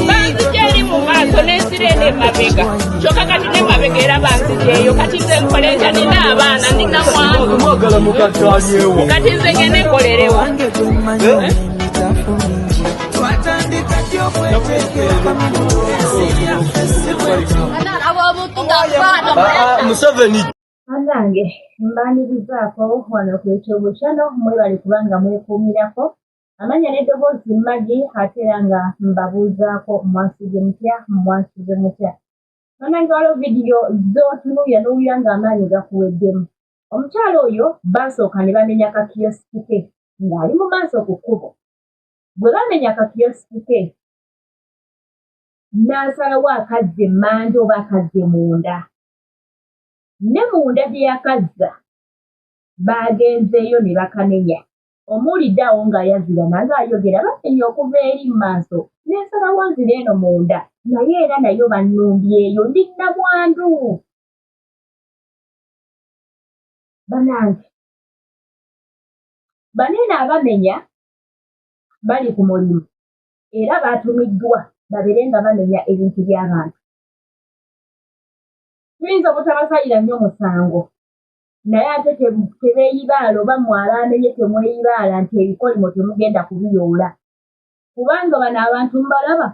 Banzijeri mu maaso n'ensirene mabega kyokka kati ne mabega era banzijeeyo kati nze nkolenja nina abaana ndina mwangu kati nze ngene nkolerewo Museveni Anange mbanirizaako wano ku ekyobo kyano mwebali kubanga mwekuumirako amanya n'eddoboozi mmagi ate era nga mbabuuzaako mwasize mutya mwasize mutya anange waliwo vidiyo z'otunuulya n'owulira ng'amaanyi gakuweddemu omukyala oyo basooka ne bamenya kakiyosiki ke ng'ali mu maaso ku kkubo bwe bamenya kakiyosiki ke n'asalawo akazze mmanja oba akazze munda ne munda gye yakazza baagenzeeyo ne bakamenya omuwulidde awo ng'ayazira nang'ayogera bamenya okuva eri mu maaso n'ensalawo nzira eno munda naye era nayo bannumbyeyo ndi nnamwandu banange baneeno abamenya bali ku mulimu era baatumiddwa babeere nga bamenya ebintu by'abantu tuyinza obutabasalira nnyo musango naye ate tebeeyibaala oba mwala amenye temweyibaala nti ebikolimo temugenda kubiyoola kubanga bano abantu mbalaba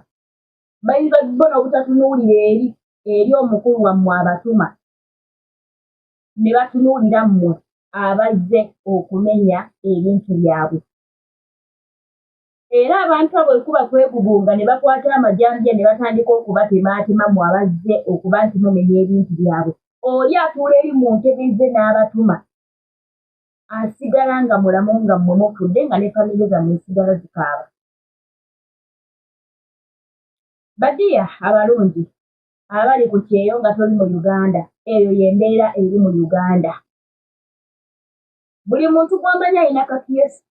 bayinza bona obutatunuulira eri omukulu wammwe abatuma ne batunuulira mmwe abazze okumenya ebintu byabwe era abantu abo ekuba kwegugunga ne bakwata amajanja ne batandika okubatemaatema mu abazze okuba nti mumenya ebintu byabwe oli atuula eri mu ntebe ze n'abatuma asigala nga mulamu nga mmwe mufudde nga ne famire zammwe zisigala zikaaba badiya abalungi abali ku kyeyo nga toli mu Uganda eyo y'embeera eri mu Uganda buli muntu gw'amanyi alina kakiyosiki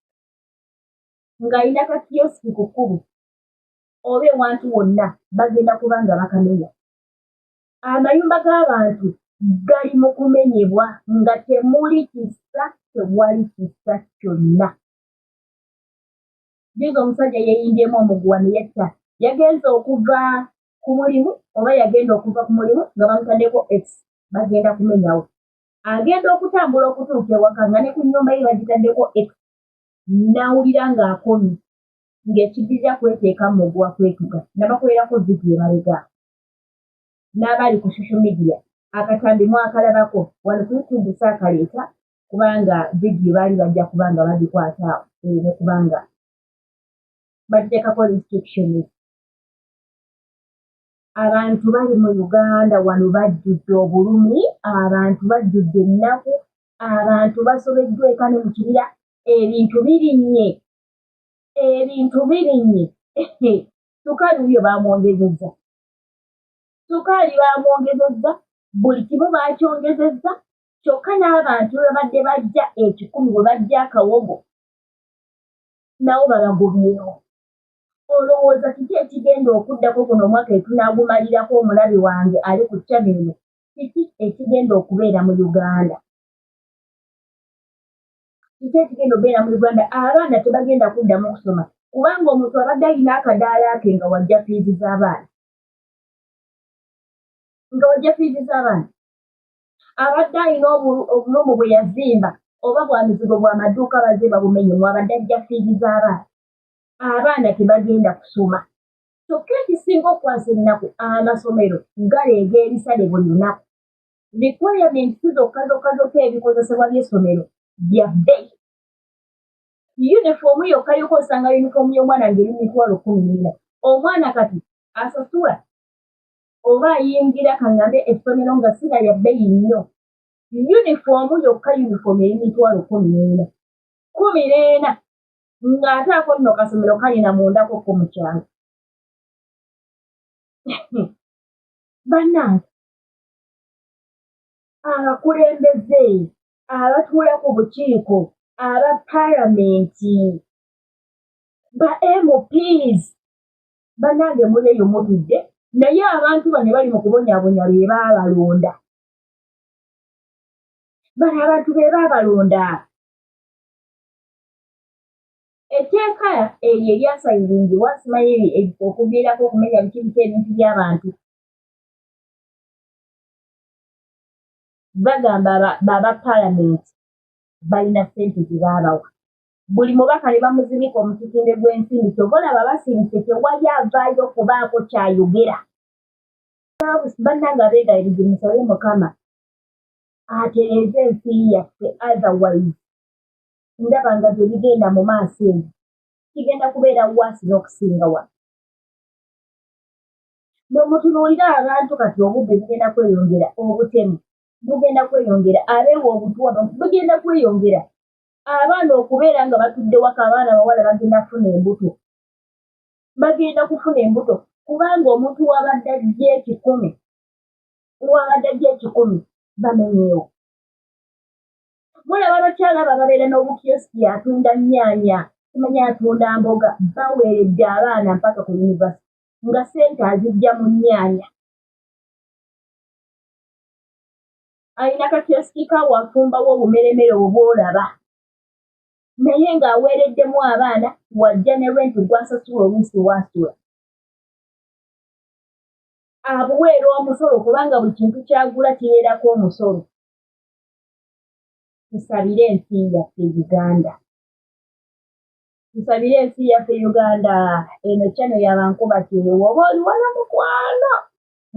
ng'alina kakiyosiki ku kkubo oba ewantu wonna bagenda kuba nga bakamenya amayumba g'abantu gali mu kumenyebwa nga temuli kisa tewali kisa kyonna jiza omusajja yeeyindyemu omuguwa ne yetta yagenze okuva ku mulimu oba yagenda okuva ku mulimu nga bamutaddeko x bagenda kumenyawo agenda okutambula okutuuka ewaka nga ne ku nnyumba ye bagitaddeko x n'awulira ng'akomye ng'ekiddirira kweteeka mu muguwa kwetuga nabakolerako vidiyo emabega n'abali ku social media akatambi mwakalabako wano ku YouTube saakaleeta kubanga vidiyo baali bajja kubanga bagikwata awo ne kubanga bagiteekako restrictions abantu bali mu Uganda wano bajjudde obulumi abantu bajjudde ennaku abantu basobeddwa eka ne mu kibira ebintu birinnye sukaali wuyo baamwongezezza buli kimu baakyongezezza kyokka n'abantu bwe badde bajja 10 bwe bajja akawogo nabo babagobyewo olowooza kiki ekigenda okuddako kuno omwaka etunaagumalirako omulabe wange ali ku ttaveni kiki ekigenda okubeera mu Uganda abaana tebagenda kuddamu kusoma kubanga omuntu abadde alina akadaala ke nga wajja fiizi z'abaana abadde alina obulumu bwe yazimba oba bwa mizigo bw'amaduuka bazze babumenyemu abadde ajja fiizi z'abaana abaana tebagenda kusoma kyokka ekisinga okwasa ennaku amasomero galeega ebisale buli lunaku requirements zokka ebikozesebwa by'essomero bya bbeeyi yunifoomu yokka osanga yunifoomu y'omwana ng'eri $14,000 omwana kati asasula oba ayingira kangambe essomero nga sina ya bbeeyi nnyo yunifoomu yokka yunifoomu eri $14,000 ng'ate ako nno kasomero kalina mundako ko mu kyalo. Bannange, abakulembeze abatuula ku bukiiko aba paalamenti ba MPs bannange muli eyo mutudde naye abantu bano bali mu kubonyaabonya be baabalonda. Bano abantu be baabalonda. Etteeka eryo eryasayiringibwa simanyi okuviirako okumenya bikiriko ebintu by'abantu. Bagamba baba paalamenti balina ssente ze baabawa. Buli mubaka ne bamuzibika omutikinde gw'ensimbi kyova olaba basirise tewali avaayo okubaako kyayogera. Bannange abeegayiriza musabe Mukama atereeze ensi yaffe otherwise ndaba nga tebigenda mu maaso eyo kigenda kubeera waasi n'okusinga wano. Bwe mutunuulira abantu kati obubbi bugenda kweyongera, obutemu bugenda kweyongera, abeewa obutuwa bugenda kweyongera, abaana okubeera nga batudde waka abaana bawala bagenda kufuna embuto. Bagenda kufuna embuto kubanga omuntu w'abadde ajja ekikumi bamenyeewo. Mulaba abakyala abo ababeera n'obukiyosiki atunda nnyaanya, simanyi atunda mboga, baweeredde abaana mpaka ku yunivasite nga ssente azijja mu nnyaanya. Alina kakiyosiki ka wafumbawo obumeremere obwolaba naye ng'aweereddemu abaana wajja ne renti gw'asasula oluusi waasula. Abuweera omusolo kubanga buli kintu kyagula kibeerako omusolo. Tusabire ensi yaffe Uganda. Tusabire ensi yaffe Uganda. Eno kyano yabankuba kyeyo oba oli wala mukwano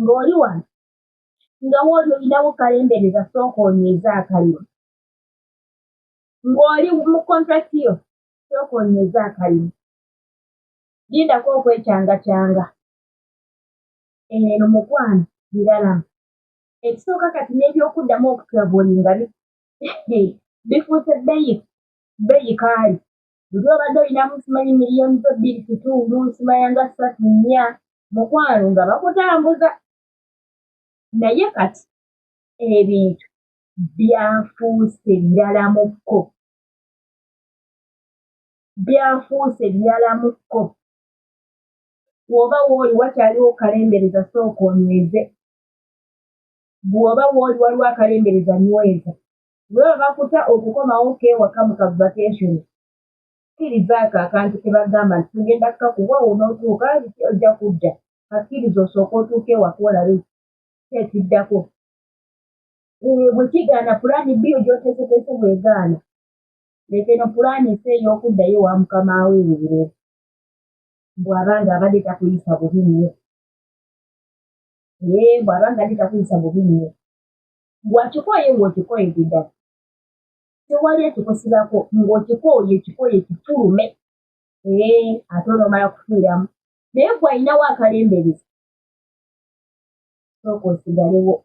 ng'oli wano nga wooli olinawo kalembereza sooka onyweze akalimo. Ng'oli mu kontrakiti yo sooka onyweze akalimo. Lindako okwekyanga. Eno mukwano biralamu. Ekisooka kati n'ebyokuddamu okutravoolinga bifuuse bbeeyi kaali. Buli obadde olinamu simanyi miliyoni zo 2.5 simanya nga 3-4 mukwano nga bakutambuza. Naye kati ebintu byafuuse biralamukko. Bw'oba wooli wakyaliwo kalembereza sooka onyweze. Bw'oba wooli waliwo akalembereza nyweza. Bwe bakuta okukomawo k'ewaka mu kavacation kkiriza ako akantu ke bagamba nti tugenda kukakuwa onootuuka ojja kudda. Kakkiriza osooka otuuka ewaka olabe kyekiddako. Bwe kigaana pulaani B gy'oteeseteese bw'egaana leka eno pulaani C ey'okuddayo wa mukama we ebeere. Bw'abanga abadde takuyisa bubi nnyo. Bw'abanga abadde takuyisa bubi nnyo. Bw'akikooye ng'okikooye ddala. Tewali ekikusibako ng'okikooye kifulume. Ate onoomala kufiiramu. Naye bw'alinawo akalembereza sooka osigalewo.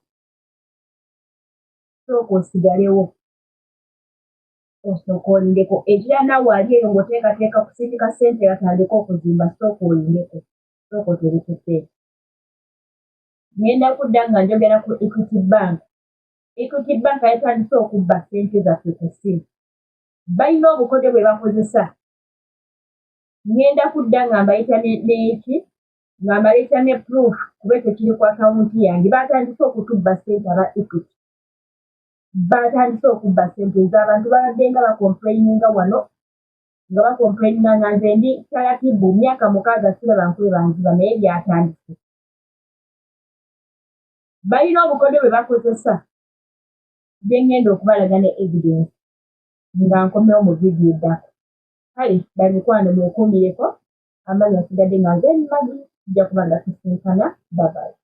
Osooka olindeko ekira naawe ali eyo ng'oteekateeka kusindika ssente yatandika okuzimba sooka olindeko. Sooka oterekese. Ngenda kudda nga njogera ku Equity Bank. Equity Bank yatandise okubba ssente zaffe ku ssimu. Balina obukode bwe bakozesa. Ngenda kudda nga mbayita nga mbayita ne proof kuba ekyo kiri ku akawunti yange. Batandise okutubba ssente aba Equity. Batandise okubba ssente ez'abantu babadde nga bakomplaininga wano nga bakomplaininga nga nze ndi talatibu myaka 6 siraba nkwe banziba naye byatandise. Balina obukode bwe bakozesa bye ngenda okubalaga ne evidence nga nkomyewo mu vidiyo eddako. Kale bamikwano mwekuumireko amanyi asigadde nga nze Magi tujja kuba nga tusinkana. Bye bye.